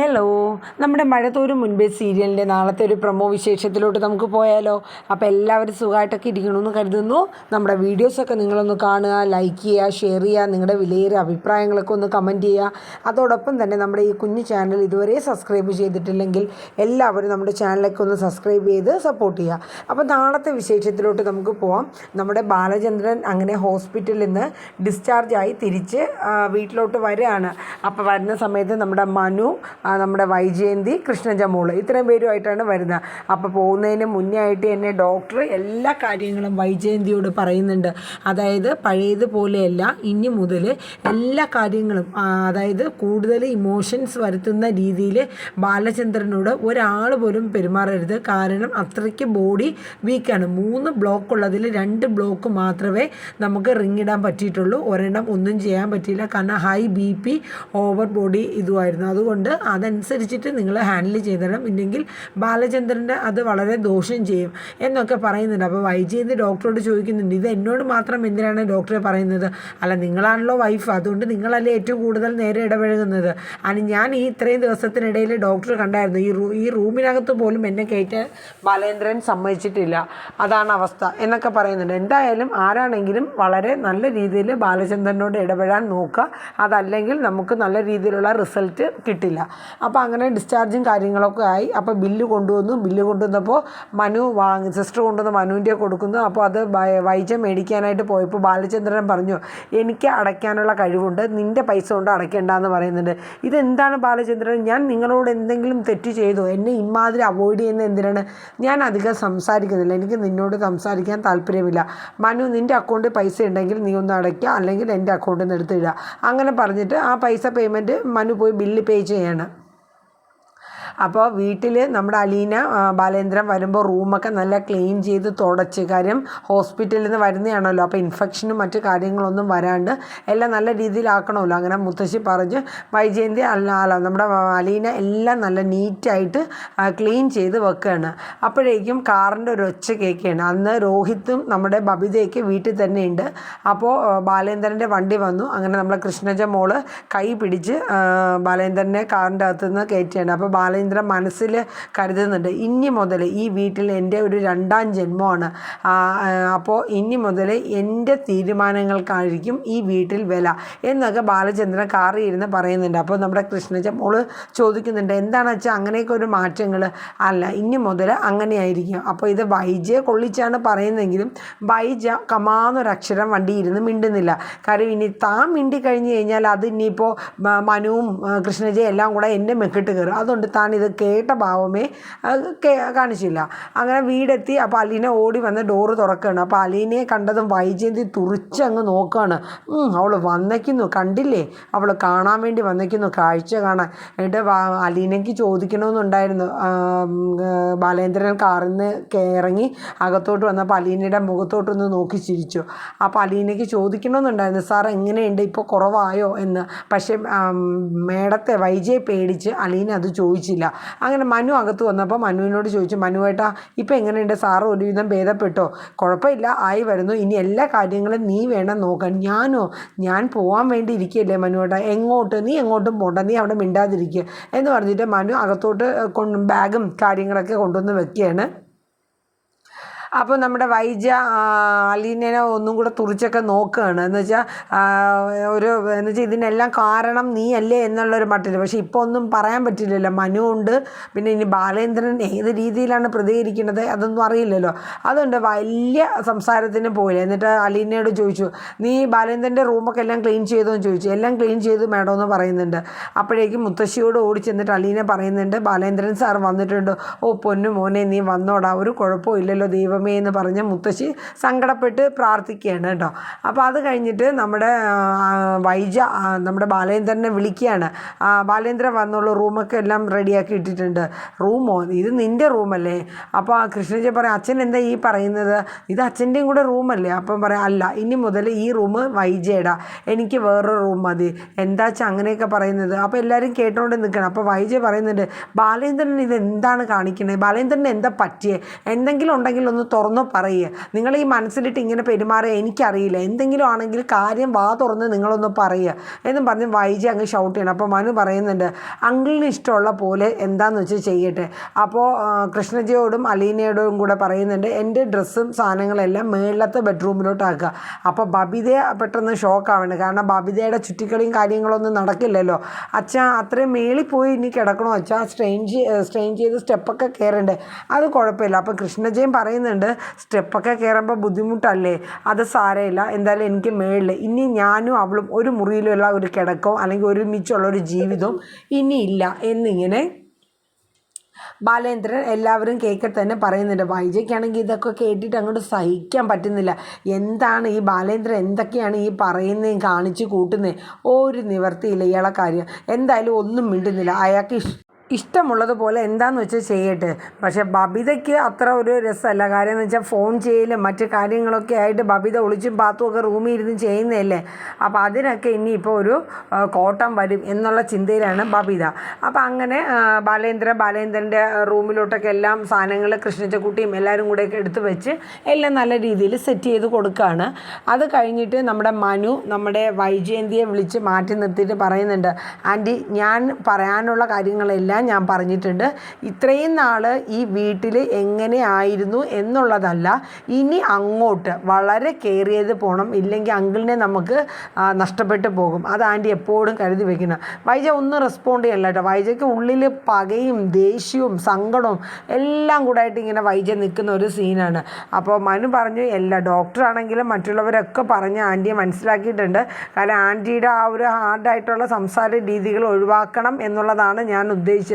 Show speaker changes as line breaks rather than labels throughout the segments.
Hello, നമ്മുടെ മഴത്തോരും മുൻപേ സീരിയലിൻ്റെ നാളത്തെ ഒരു പ്രൊമോ വിശേഷത്തിലോട്ട് നമുക്ക് പോയാലോ? അപ്പോൾ എല്ലാവരും സുഖമായിട്ടൊക്കെ ഇരിക്കണമെന്ന് കരുതുന്നു. നമ്മുടെ വീഡിയോസൊക്കെ നിങ്ങളൊന്ന് കാണുക, ലൈക്ക് ചെയ്യുക, ഷെയർ ചെയ്യുക, നിങ്ങളുടെ വിലയേറിയ അഭിപ്രായങ്ങളൊക്കെ ഒന്ന് കമൻറ്റ് ചെയ്യുക. അതോടൊപ്പം തന്നെ നമ്മുടെ ഈ കുഞ്ഞു ചാനൽ ഇതുവരെ സബ്സ്ക്രൈബ് ചെയ്തിട്ടില്ലെങ്കിൽ എല്ലാവരും നമ്മുടെ ചാനലൊക്കെ ഒന്ന് സബ്സ്ക്രൈബ് ചെയ്ത് സപ്പോർട്ട് ചെയ്യുക. അപ്പോൾ നാളത്തെ വിശേഷത്തിലോട്ട് നമുക്ക് പോവാം. നമ്മുടെ ബാലചന്ദ്രൻ അങ്ങനെ ഹോസ്പിറ്റലിൽ നിന്ന് ഡിസ്ചാർജായി തിരിച്ച് വീട്ടിലോട്ട് വരികയാണ്. അപ്പോൾ വരുന്ന സമയത്ത് നമ്മുടെ മനു, നമ്മുടെ വൈജയന്തി, കൃഷ്ണജ മോള് ഇത്രയും പേരുമായിട്ടാണ് വരുന്നത്. അപ്പോൾ പോകുന്നതിന് മുന്നേ ആയിട്ട് തന്നെ ഡോക്ടർ എല്ലാ കാര്യങ്ങളും വൈജയന്തിയോട് പറയുന്നുണ്ട്. അതായത് പഴയതുപോലെയല്ല, ഇനി മുതൽ എല്ലാ കാര്യങ്ങളും അതായത് കൂടുതൽ ഇമോഷൻസ് വരുത്തുന്ന രീതിയിൽ ബാലചന്ദ്രനോട് ഒരാൾ പോലും പെരുമാറരുത്. കാരണം അത്രയ്ക്ക് ബോഡി വീക്കാണ്. 3 ബ്ലോക്ക് ഉള്ളതിൽ 2 ബ്ലോക്ക് മാത്രമേ നമുക്ക് റിങ് ഇടാൻ പറ്റിയിട്ടുള്ളൂ. ഒരെണ്ണം ഒന്നും ചെയ്യാൻ പറ്റിയില്ല. കാരണം ഹൈ BP, ഓവർ ബോഡി ഇതുമായിരുന്നു. അതുകൊണ്ട് അതനുസരിച്ചിട്ട് നിങ്ങൾ ഹാൻഡിൽ ചെയ്തിടണം, ഇല്ലെങ്കിൽ ബാലചന്ദ്രൻ്റെ അത് വളരെ ദോഷം ചെയ്യും എന്നൊക്കെ പറയുന്നുണ്ട്. അപ്പോൾ വൈജയന്തി ഡോക്ടറോട് ചോദിക്കുന്നുണ്ട്, ഇത് എന്നോട് മാത്രം എന്തിനാണ് ഡോക്ടറെ പറയുന്നത്? അല്ല, നിങ്ങളാണല്ലോ വൈഫ്, അതുകൊണ്ട് നിങ്ങളല്ലേ ഏറ്റവും കൂടുതൽ നേരെ ഇടപഴകുന്നത്. ഞാൻ ഈ ഇത്രയും ദിവസത്തിനിടയിൽ ഡോക്ടർ കണ്ടായിരുന്നു, ഈ റൂമിനകത്ത് പോലും എന്നെ കയറ്റാൻ ബാലേന്ദ്രൻ സമ്മതിച്ചിട്ടില്ല. അതാണ് അവസ്ഥ എന്നൊക്കെ പറയുന്നുണ്ട്. എന്തായാലും ആരാണെങ്കിലും വളരെ നല്ല രീതിയിൽ ബാലചന്ദ്രനോട് ഇടപെടാൻ നോക്കുക. അതല്ലെങ്കിൽ നമുക്ക് നല്ല രീതിയിലുള്ള റിസൾട്ട് കിട്ടില്ല. അപ്പോൾ അങ്ങനെ ഡിസ്ചാർജും കാര്യങ്ങളൊക്കെ ആയി. അപ്പോൾ ബില്ല് കൊണ്ടുവന്നപ്പോൾ മനു സിസ്റ്റർ കൊണ്ടുവന്ന് മനുവിൻ്റെ കൊടുക്കുന്നു. അപ്പോൾ അത് വൈജ മേടിക്കാനായിട്ട് പോയപ്പോൾ ബാലചന്ദ്രൻ പറഞ്ഞു, എനിക്ക് അടയ്ക്കാനുള്ള കഴിവുണ്ട്, നിൻ്റെ പൈസ കൊണ്ട് അടയ്ക്കേണ്ടെന്ന് പറയുന്നുണ്ട്. ഇതെന്താണ് ബാലചന്ദ്രൻ, ഞാൻ നിങ്ങളോട് എന്തെങ്കിലും തെറ്റ് ചെയ്തോ? എന്നെ ഇമാതിരി അവോയ്ഡ് ചെയ്യുന്ന എന്തിനാണ്? ഞാൻ അധികം സംസാരിക്കുന്നില്ല, എനിക്ക് നിന്നോട് സംസാരിക്കാൻ താല്പര്യമില്ല. മനു, നിൻ്റെ അക്കൗണ്ടിൽ പൈസ ഉണ്ടെങ്കിൽ നീ ഒന്ന് അടയ്ക്കുക, അല്ലെങ്കിൽ എൻ്റെ അക്കൗണ്ടിൽ നിന്ന് എടുത്തിടുക. അങ്ങനെ പറഞ്ഞിട്ട് ആ പൈസ പേയ്മെൻറ്റ് മനു പോയി ബില്ല് പേ ചെയ്യാണ്. അപ്പോൾ വീട്ടിൽ നമ്മുടെ അലീന ബാലേന്ദ്രൻ വരുമ്പോൾ റൂമൊക്കെ നല്ല ക്ലീൻ ചെയ്ത് തുടച്ച്, കാര്യം ഹോസ്പിറ്റലിൽ നിന്ന് വരുന്നതാണല്ലോ, അപ്പോൾ ഇൻഫെക്ഷനും മറ്റു കാര്യങ്ങളൊന്നും വരാണ്ട് എല്ലാം നല്ല രീതിയിലാക്കണമല്ലോ. അങ്ങനെ മുത്തശ്ശി പറഞ്ഞ് വൈജയന്തി നമ്മുടെ അലീന എല്ലാം നല്ല നീറ്റായിട്ട് ക്ലീൻ ചെയ്ത് വെക്കുകയാണ്. അപ്പോഴേക്കും കാറിൻ്റെ ഒരു ഒച്ച കേൾക്കുകയാണ്. അന്ന് രോഹിത്തും നമ്മുടെ ബബിതയൊക്കെ വീട്ടിൽ തന്നെ ഉണ്ട്. അപ്പോൾ ബാലേന്ദ്രൻ്റെ വണ്ടി വന്നു. അങ്ങനെ നമ്മളെ കൃഷ്ണജ മോള് കൈ പിടിച്ച് ബാലേന്ദ്രനെ കാറിൻ്റെ അകത്തുനിന്ന് കയറ്റുകയാണ്. അപ്പോൾ ബാലേന്ദ്രൻ മനസ്സിൽ കരുതുന്നുണ്ട്, ഇനി മുതൽ ഈ വീട്ടിൽ എൻ്റെ ഒരു 2ാം ജന്മമാണ്. അപ്പോൾ ഇനി മുതൽ എൻ്റെ തീരുമാനങ്ങൾക്കായിരിക്കും ഈ വീട്ടിൽ വില എന്നൊക്കെ ബാലചന്ദ്രൻ കാറിൽ ഇരുന്ന് പറയുന്നുണ്ട്. അപ്പോൾ നമ്മുടെ കൃഷ്ണജ മോള് ചോദിക്കുന്നുണ്ട്, എന്താണ് വെച്ചാൽ അങ്ങനെയൊക്കെ ഒരു മാറ്റങ്ങൾ? അല്ല, ഇനി മുതൽ അങ്ങനെയായിരിക്കും. അപ്പോൾ ഇത് വൈജയെ കൊള്ളിച്ചാണ് പറയുന്നതെങ്കിലും വൈജ കമാന്നൊരക്ഷരം വണ്ടി ഇരുന്ന് മിണ്ടുന്നില്ല. കാര്യം ഇനി താൻ മിണ്ടി കഴിഞ്ഞ് കഴിഞ്ഞാൽ അത് ഇനിയിപ്പോൾ മനുവും കൃഷ്ണജയും എല്ലാം കൂടെ എൻ്റെ മെക്കിട്ട് കയറും. അതുകൊണ്ട് താൻ ഇത് കേട്ട ഭാവമേ കാണിച്ചില്ല. അങ്ങനെ വീടെത്തി. അപ്പോൾ അലീന ഓടി വന്ന് ഡോറ് തുറക്കുകയാണ്. അപ്പോൾ അലീനയെ കണ്ടതും വൈജയന്തി തുറിച്ചങ്ങ് നോക്കുകയാണ്. അവൾ വന്നേക്കുന്നു, കണ്ടില്ലേ, അവൾ കാണാൻ വേണ്ടി വന്നേക്കുന്നു, കാഴ്ച കാണാൻ. എന്നിട്ട് അലീനയ്ക്ക് ചോദിക്കണമെന്നുണ്ടായിരുന്നു. ബാലേന്ദ്രൻ കാറിൽ നിന്ന് ഇറങ്ങി അകത്തോട്ട് വന്നപ്പോൾ അലീനയുടെ മുഖത്തോട്ടൊന്ന് നോക്കി ചിരിച്ചു. അപ്പോൾ അലീനയ്ക്ക് ചോദിക്കണമെന്നുണ്ടായിരുന്നു, സാർ എങ്ങനെയുണ്ട്, ഇപ്പോൾ കുറവായോ എന്ന്. പക്ഷേ മേഡത്തെ വൈജയെ പേടിച്ച് അലീന അത് ചോദിച്ചില്ല. അങ്ങനെ മനു അകത്ത് വന്നപ്പോൾ മനുവിനോട് ചോദിച്ചു, മനുവേട്ടാ ഇപ്പോൾ എങ്ങനെയുണ്ട്, സാറ് ഒരുവിധം ഭേദപ്പെട്ടോ? കുഴപ്പമില്ല, ആയി വരുന്നു, ഇനി എല്ലാ കാര്യങ്ങളും നീ വേണം നോക്കാൻ. ഞാൻ പോകാൻ വേണ്ടി ഇരിക്കുകയല്ലേ മനുവേട്ടാ. എങ്ങോട്ട്? നീ എങ്ങോട്ടും പോകണ്ട, നീ അവിടെ മിണ്ടാതിരിക്കുക എന്ന് പറഞ്ഞിട്ട് മനു അകത്തോട്ട് ബാഗും കാര്യങ്ങളൊക്കെ കൊണ്ടുവന്ന് വെക്കുകയാണ്. അപ്പോൾ നമ്മുടെ വൈജ അലീനനെ ഒന്നും കൂടെ തുറിച്ചൊക്കെ നോക്കുകയാണ്. എന്നുവെച്ചാൽ ഇതിനെല്ലാം കാരണം നീ അല്ലേ എന്നുള്ളൊരു മട്ടിൽ. പക്ഷേ ഇപ്പോൾ ഒന്നും പറയാൻ പറ്റില്ലല്ലോ, മനു ഉണ്ട്, പിന്നെ ഇനി ബാലേന്ദ്രൻ ഏത് രീതിയിലാണ് പ്രതികരിക്കുന്നത് അതൊന്നും അറിയില്ലല്ലോ. അതുകൊണ്ട് വലിയ സംസാരത്തിന് പോയില്ല. എന്നിട്ട് അലീനയോട് ചോദിച്ചു, നീ ബാലേന്ദ്രൻ്റെ റൂമൊക്കെ എല്ലാം ക്ലീൻ ചെയ്തോ എന്ന് ചോദിച്ചു. എല്ലാം ക്ലീൻ ചെയ്തു മേഡം എന്ന് പറയുന്നുണ്ട്. അപ്പോഴേക്കും മുത്തശ്ശിയോട് ഓടി ചെന്നിട്ട് അലീന പറയുന്നുണ്ട്, ബാലേന്ദ്രൻ സാർ വന്നിട്ടുണ്ട്. ഓ പൊന്നു മോനെ, നീ വന്നോടാ, ഒരു കുഴപ്പമില്ലല്ലോ ദൈവമേ എന്ന് പറഞ്ഞ് മുത്തശ്ശി സങ്കടപ്പെട്ട് പ്രാർത്ഥിക്കുകയാണ് കേട്ടോ. അപ്പോൾ അത് കഴിഞ്ഞിട്ട് നമ്മുടെ വൈജ നമ്മുടെ ബാലേന്ദ്രനെ വിളിക്കുകയാണ്. ബാലേന്ദ്രൻ വന്നോളൂ, റൂമൊക്കെ എല്ലാം റെഡിയാക്കി ഇട്ടിട്ടുണ്ട്. റൂമോ? ഇത് നിൻ്റെ റൂമല്ലേ? അപ്പോൾ ആ കൃഷ്ണജ പറയും, അച്ഛൻ എന്താ ഈ പറയുന്നത്, ഇത് അച്ഛൻ്റെയും കൂടെ റൂമല്ലേ? അപ്പം പറയാം, അല്ല, ഇനി മുതൽ ഈ റൂം വൈജയുടെ, എനിക്ക് വേറൊരു റൂം മതി. എന്താ വെച്ചാൽ അങ്ങനെയൊക്കെ പറയുന്നത്? അപ്പോൾ എല്ലാവരും കേട്ടോണ്ട് നിൽക്കണം. അപ്പോൾ വൈജ പറയുന്നുണ്ട്, ബാലേന്ദ്രൻ ഇത് എന്താണ് കാണിക്കണേ, ബാലേന്ദ്രൻ എന്താ പറ്റിയേ, എന്തെങ്കിലും ഉണ്ടെങ്കിൽ ഒന്ന് തുറന്ന് പറയുക. നിങ്ങൾ ഈ മനസ്സിലിട്ട് ഇങ്ങനെ പെരുമാറുക എനിക്കറിയില്ല, എന്തെങ്കിലും ആണെങ്കിൽ കാര്യം വാ തുറന്ന് നിങ്ങളൊന്ന് പറയുക എന്നും പറഞ്ഞ് വൈജി അങ്ങ് ഷൗട്ട് ചെയ്യണം. അപ്പോൾ മനു പറയുന്നുണ്ട് അങ്കിളിന് ഇഷ്ടമുള്ള പോലെ എന്താണെന്ന് വെച്ച് ചെയ്യട്ടെ. അപ്പോൾ കൃഷ്ണജിയോടും അലീനയോടും കൂടെ പറയുന്നുണ്ട് എൻ്റെ ഡ്രസ്സും സാധനങ്ങളെല്ലാം മേളിലത്തെ ബെഡ്റൂമിലോട്ടാക്കുക. അപ്പോൾ ബബിത പെട്ടെന്ന് ഷോക്കാവുന്നുണ്ട്. കാരണം ബബിതയുടെ ചുറ്റിക്കളിയും കാര്യങ്ങളൊന്നും നടക്കില്ലല്ലോ. അച്ഛാ അത്രയും മേളിൽ പോയി ഇനി കിടക്കണോ അച്ഛാ, സ്ട്രെയിൻ ചെയ്ത് സ്റ്റെപ്പൊക്കെ കയറണ്ടേ, അത് കുഴപ്പമില്ല. അപ്പോൾ കൃഷ്ണജയും പറയുന്നുണ്ട് സ്റ്റെപ്പൊക്കെ കയറുമ്പോൾ ബുദ്ധിമുട്ടല്ലേ, അത് സാരമില്ല, എന്തായാലും എനിക്ക് മേളിൽ ഇനി ഞാനും അവളും ഒരു മുറിയിലുള്ള ഒരു കിടക്കോ അല്ലെങ്കിൽ ഒരുമിച്ചുള്ള ഒരു ജീവിതവും ഇനിയില്ല എന്നിങ്ങനെ ബാലേന്ദ്രൻ എല്ലാവരും കേൾക്കെ തന്നെ പറയുന്നുണ്ട്. വൈജയ്ക്കാണെങ്കിൽ ഇതൊക്കെ കേട്ടിട്ട് അങ്ങോട്ട് സഹിക്കാൻ പറ്റുന്നില്ല. എന്താണ് ഈ ബാലേന്ദ്രൻ എന്തൊക്കെയാണ് ഈ പറയുന്നതും കാണിച്ച് കൂട്ടുന്നത്, ഒരു നിവർത്തിയില്ല ഇയാളെ കാര്യം. എന്തായാലും ഒന്നും മിണ്ടുന്നില്ല. അയാൾക്ക് ഇഷ്ടമുള്ളതുപോലെ എന്താണെന്ന് വെച്ചാൽ ചെയ്യട്ടെ. പക്ഷേ ബബിതയ്ക്ക് അത്ര ഒരു രസമല്ല. കാര്യം എന്ന് വെച്ചാൽ ഫോൺ ചെയ്യലും മറ്റു കാര്യങ്ങളൊക്കെ ആയിട്ട് ബബിത ഒളിച്ചും പാത്തുമൊക്കെ റൂമിൽ ഇരുന്ന് ചെയ്യുന്നതല്ലേ. അപ്പോൾ അതിനൊക്കെ ഇനിയിപ്പോൾ ഒരു കോട്ടം വരും എന്നുള്ള ചിന്തയിലാണ് ബബിത. അപ്പോൾ അങ്ങനെ ബാലേന്ദ്രൻ്റെ റൂമിലോട്ടൊക്കെ എല്ലാം സാധനങ്ങൾ കൃഷ്ണച്ചക്കുട്ടിയും എല്ലാവരും കൂടെയൊക്കെ എടുത്ത് വെച്ച് എല്ലാം നല്ല രീതിയിൽ സെറ്റ് ചെയ്ത് കൊടുക്കുകയാണ്. അത് കഴിഞ്ഞിട്ട് നമ്മുടെ മനു നമ്മുടെ വൈജയന്തിയെ വിളിച്ച് മാറ്റി നിർത്തിയിട്ട് പറയുന്നുണ്ട് ആൻറ്റി ഞാൻ പറയാനുള്ള കാര്യങ്ങളെല്ലാം ഞാൻ പറഞ്ഞിട്ടുണ്ട്. ഇത്രയും നാൾ ഈ വീട്ടിൽ എങ്ങനെയായിരുന്നു എന്നുള്ളതല്ല, ഇനി അങ്ങോട്ട് വളരെ കെയർ ചെയ്ത് പോകണം, ഇല്ലെങ്കിൽ അങ്കിളിനെ നമുക്ക് നഷ്ടപ്പെട്ടു പോകും. അത് ആൻറ്റി എപ്പോഴും കരുതി വെക്കണം. വൈജ ഒന്നും റെസ്പോണ്ട് ചെയ്യല്ല കേട്ടോ. വൈജയ്ക്ക് ഉള്ളിൽ പകയും ദേഷ്യവും സങ്കടവും എല്ലാം കൂടായിട്ട് ഇങ്ങനെ വൈജ നിൽക്കുന്ന ഒരു സീനാണ്. അപ്പോൾ മനു പറഞ്ഞു എല്ലാ ഡോക്ടറാണെങ്കിലും മറ്റുള്ളവരൊക്കെ പറഞ്ഞ് ആൻറ്റിയെ മനസ്സിലാക്കിയിട്ടുണ്ട്. കാരണം ആൻറ്റിയുടെ ആ ഒരു ഹാർഡായിട്ടുള്ള സംസാര രീതികൾ ഒഴിവാക്കണം എന്നുള്ളതാണ് ഞാൻ ഉദ്ദേശിച്ചത്.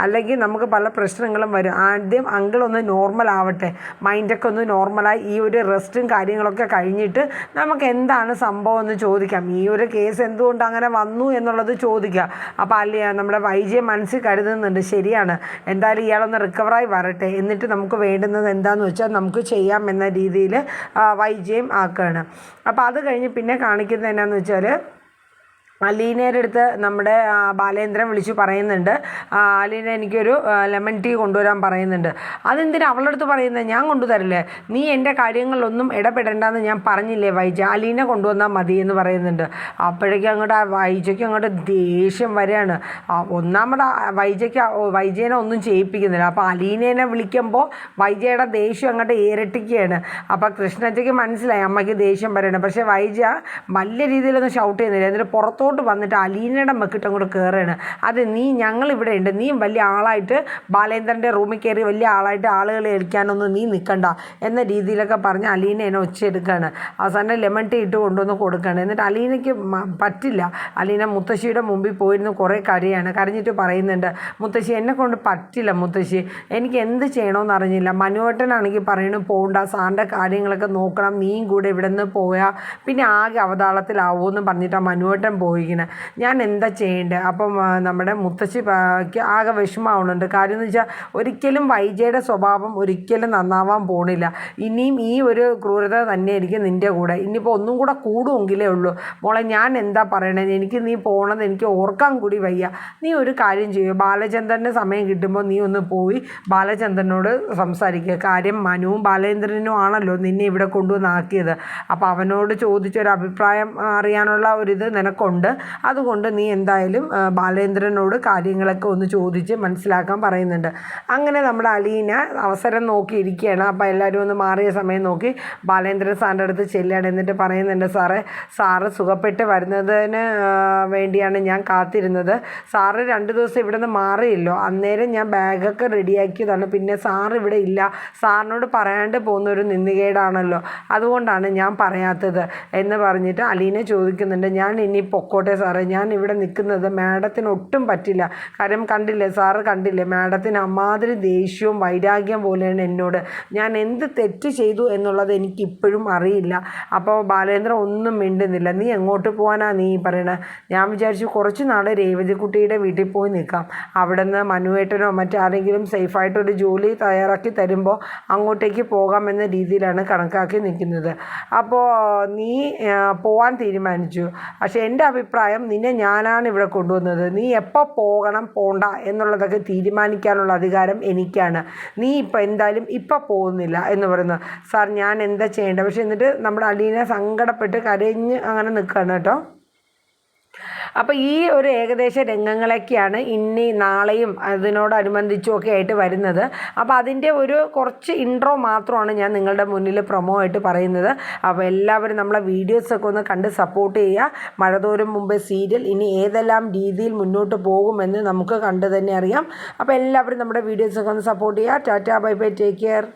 അല്ലെങ്കിൽ നമുക്ക് പല പ്രശ്നങ്ങളും വരും. ആദ്യം അങ്കിളൊന്ന് നോർമൽ ആവട്ടെ, മൈൻഡൊക്കെ ഒന്ന് നോർമലായി ഈ ഒരു റെസ്റ്റും കാര്യങ്ങളൊക്കെ കഴിഞ്ഞിട്ട് നമുക്ക് എന്താണ് സംഭവം എന്ന് ചോദിക്കാം. ഈ ഒരു കേസ് എന്തുകൊണ്ട് അങ്ങനെ വന്നു എന്നുള്ളത് ചോദിക്കാം. അപ്പോൾ നമ്മുടെ വൈജയെ മനസ്സിൽ കരുതുന്നുണ്ട്. ശരിയാണ്, എന്തായാലും ഇയാളൊന്ന് റിക്കവറായി വരട്ടെ, എന്നിട്ട് നമുക്ക് വേണ്ടുന്നത് എന്താണെന്ന് വെച്ചാൽ നമുക്ക് ചെയ്യാം എന്ന രീതിയിൽ വൈജയും ആക്കുകയാണ്. അപ്പോൾ അത് കഴിഞ്ഞ് പിന്നെ കാണിക്കുന്നത് എന്നാന്ന് വെച്ചാൽ അലീനയുടെ അടുത്ത് നമ്മുടെ ബാലേന്ദ്രൻ വിളിച്ച് പറയുന്നുണ്ട് അലീന എനിക്കൊരു ലെമൺ ടീ കൊണ്ടുവരാൻ പറയുന്നുണ്ട്. അതെന്തിനാ അവളുടെ അടുത്ത് പറയുന്നത്, ഞാൻ കൊണ്ടുതരില്ലേ, നീ എൻ്റെ കാര്യങ്ങളിലൊന്നും ഇടപെടേണ്ടെന്ന് ഞാൻ പറഞ്ഞില്ലേ വൈജ, അലീന കൊണ്ടുവന്നാൽ മതി എന്ന് പറയുന്നുണ്ട്. അപ്പോഴേക്കും അങ്ങോട്ട് വൈജയ്ക്ക് അങ്ങോട്ട് ദേഷ്യം വരികയാണ്. ഒന്നാമത് വൈജയനെ ഒന്നും ചെയ്യിപ്പിക്കുന്നില്ല. അപ്പോൾ അലീനേനെ വിളിക്കുമ്പോൾ വൈജയുടെ ദേഷ്യം അങ്ങോട്ട് ഇരട്ടിക്കുകയാണ്. അപ്പോൾ കൃഷ്ണജയ്ക്ക് മനസ്സിലായി അമ്മയ്ക്ക് ദേഷ്യം വരണം. പക്ഷേ വൈജ വലിയ രീതിയിലൊന്നും ഷൗട്ട് ചെയ്യുന്നില്ല. എന്നിട്ട് പുറത്തോട്ട് വന്നിട്ട് അലീനയുടെ മെക്കിട്ട് അങ്ങോട്ട് കയറുകയാണ്. അത് നീ ഞങ്ങളിവിടെ ഉണ്ട്, നീ വലിയ ആളായിട്ട് ബാലേന്ദ്രൻ്റെ റൂമിൽ കയറി വലിയ ആളായിട്ട് ആളുകളെ ഏൽക്കാനൊന്നും നീ നിൽക്കണ്ട എന്ന രീതിയിലൊക്കെ പറഞ്ഞ് അലീന എന്നെ ഒച്ചയെടുക്കുകയാണ്. അവസാനം ലെമൺ ടീ ഇട്ട് കൊണ്ടുവന്ന് കൊടുക്കുകയാണ്. എന്നിട്ട് അലീനയ്ക്ക് പറ്റില്ല. അലീന മുത്തശ്ശിയുടെ മുമ്പിൽ പോയിരുന്ന് കുറേ കരഞ്ഞിട്ട് പറയുന്നുണ്ട് മുത്തശ്ശി എന്നെ കൊണ്ട് പറ്റില്ല മുത്തശ്ശി, എനിക്ക് എന്ത് ചെയ്യണമെന്ന് അറിഞ്ഞില്ല. മനുവേട്ടനാണെങ്കിൽ പറയണു പോകണ്ട, സാറിൻ്റെ കാര്യങ്ങളൊക്കെ നോക്കണം, നീയും കൂടെ ഇവിടെ നിന്ന് പോയാൽ പിന്നെ ആകെ അവതാളത്തിലാവുമെന്ന് പറഞ്ഞിട്ടാണ് മനുവേട്ടൻ പോയിരിക്കുന്നത്. ഞാൻ എന്താ ചെയ്യേണ്ടത്? അപ്പം നമ്മുടെ മുത്തശ്ശിക്ക് ആകെ വിഷമമാവുന്നുണ്ട്. കാര്യം എന്ന് വെച്ചാൽ ഒരിക്കലും വൈജയുടെ സ്വഭാവം ഒരിക്കലും നന്നാവാൻ പോണില്ല. ഇനിയും ഈ ഒരു ക്രൂരത തന്നെയായിരിക്കും നിൻ്റെ കൂടെ. ഇനിയിപ്പോൾ ഒന്നും കൂടെ കൂടുമെങ്കിലേ ഉള്ളൂ. മോളെ ഞാൻ എന്താ പറയണത്, എനിക്ക് നീ പോകണമെന്ന് എനിക്ക് ഓർക്കാൻ കൂടി വയ്യ. നീ ഒരു കാര്യം ചെയ്യും, ബാലചന്ദ്രന് സമയം കിട്ടുമ്പോൾ നീ ഒന്ന് പോയി ബാലചന്ദ്രനോട് സംസാരിക്കുക. കാര്യം മനുവും ബാലേന്ദ്രനും ആണല്ലോ നിന്നെ ഇവിടെ കൊണ്ടുവന്നാക്കിയത്. അപ്പോൾ അവനോട് ചോദിച്ചൊരു അഭിപ്രായം അറിയാനുള്ള ഒരിത് നിനക്കുണ്ട്. അതുകൊണ്ട് നീ എന്തായാലും ബാലേന്ദ്രനോട് കാര്യങ്ങളൊക്കെ ഒന്ന് ചോദിച്ച് മനസ്സിലാക്കാൻ പറയുന്നുണ്ട്. അങ്ങനെ നമ്മുടെ അലീന അവസരം നോക്കിയിരിക്കുകയാണ്. അപ്പോൾ എല്ലാവരും ഒന്ന് മാറിയ സമയം നോക്കി ബാലേന്ദ്രൻ സാറിൻ്റെ അടുത്ത് ചെല്ലുകയാണ്. എന്നിട്ട് പറയുന്നുണ്ട് സാറ് സുഖപ്പെട്ട് വരുന്നതിന് വേണ്ടിയാണ് ഞാൻ കാത്തിരുന്നത്. സാറ് 2 ദിവസം ഇവിടെ നിന്ന് മാറിയില്ലോ, അന്നേരം ഞാൻ ബാഗൊക്കെ റെഡിയാക്കിയതാണ്. പിന്നെ സാറ് ഇവിടെ ഇല്ല, സാറിനോട് പറയാണ്ട് പോകുന്നൊരു നിന്ദികേടാണല്ലോ, അതുകൊണ്ടാണ് ഞാൻ പറയാത്തത് എന്ന് പറഞ്ഞിട്ട് അലീന ചോദിക്കുന്നുണ്ട്. ഞാൻ ഇനി പൊക്കോട്ടെ സാറേ, ഞാൻ ഇവിടെ നിൽക്കുന്നത് മാഡത്തിന് ഒട്ടും പറ്റില്ല. കാര്യം കണ്ടില്ലേ സാറ്, കണ്ടില്ലേ മാഡത്തിന് അമ്മാതിരി ദേഷ്യവും വൈരാഗ്യം പോലെയാണ് എന്നോട്. ഞാൻ എന്ത് തെറ്റ് ചെയ്തു എന്നുള്ളത് എനിക്കിപ്പോഴും അറിയില്ല. അപ്പോൾ ബാലേന്ദ്രൻ ഒന്നും മിണ്ടുന്നില്ല. നീ എങ്ങോട്ട് പോകാനാ നീ പറയണത്? ഞാൻ വിചാരിച്ചു കുറച്ച് നാൾ രേവതിക്കുട്ടിയുടെ വീട്ടിൽ പോയി നിൽക്കാം, അവിടെ നിന്ന് മനുവേട്ടനോ മറ്റാരെങ്കിലും സേഫായിട്ടൊരു ജോലി തയ്യാറാക്കി തരുമ്പോൾ അങ്ങോട്ടേക്ക് പോകാമെന്ന രീതിയിലാണ് കണക്കാക്കി നിൽക്കുന്നത്. അപ്പോൾ നീ പോകാൻ തീരുമാനിച്ചു. പക്ഷേ എൻ്റെ അഭിപ്രായം, നിന്നെ ഞാനാണ് ഇവിടെ കൊണ്ടുവന്നത്, നീ എപ്പോൾ പോകണം പോണ്ട എന്നുള്ളതൊക്കെ തീരുമാനിക്കാനുള്ള അധികാരം എനിക്കാണ്, നീ ഇപ്പം എന്തായാലും ഇപ്പം പോകുന്നില്ല എന്ന് പറയുന്നു. സാർ ഞാൻ എന്താ ചെയ്യേണ്ടത്? പക്ഷെ എന്നിട്ട് നമ്മുടെ അലീന സങ്കടപ്പെട്ട് കരഞ്ഞ് അങ്ങനെ നിൽക്കുകയാണ് കേട്ടോ. അപ്പോൾ ഈ ഒരു ഏകദേശ രംഗങ്ങളൊക്കെയാണ് ഇനി നാളെയും അതിനോടനുബന്ധിച്ചും ഒക്കെ ആയിട്ട് വരുന്നത്. അപ്പോൾ അതിൻ്റെ ഒരു കുറച്ച് ഇൻട്രോ മാത്രമാണ് ഞാൻ നിങ്ങളുടെ മുന്നിൽ പ്രൊമോ ആയിട്ട് പറയുന്നത്. അപ്പോൾ എല്ലാവരും നമ്മളെ വീഡിയോസൊക്കെ ഒന്ന് കണ്ട് സപ്പോർട്ട് ചെയ്യുക. മഴതോരും മുമ്പേ സീരിയൽ ഇനി ഏതെല്ലാം രീതിയിൽ മുന്നോട്ട് പോകുമെന്ന് നമുക്ക് കണ്ടു തന്നെ അറിയാം. അപ്പോൾ എല്ലാവരും നമ്മുടെ വീഡിയോസൊക്കെ ഒന്ന് സപ്പോർട്ട് ചെയ്യുക. Tata, bye bye, take care.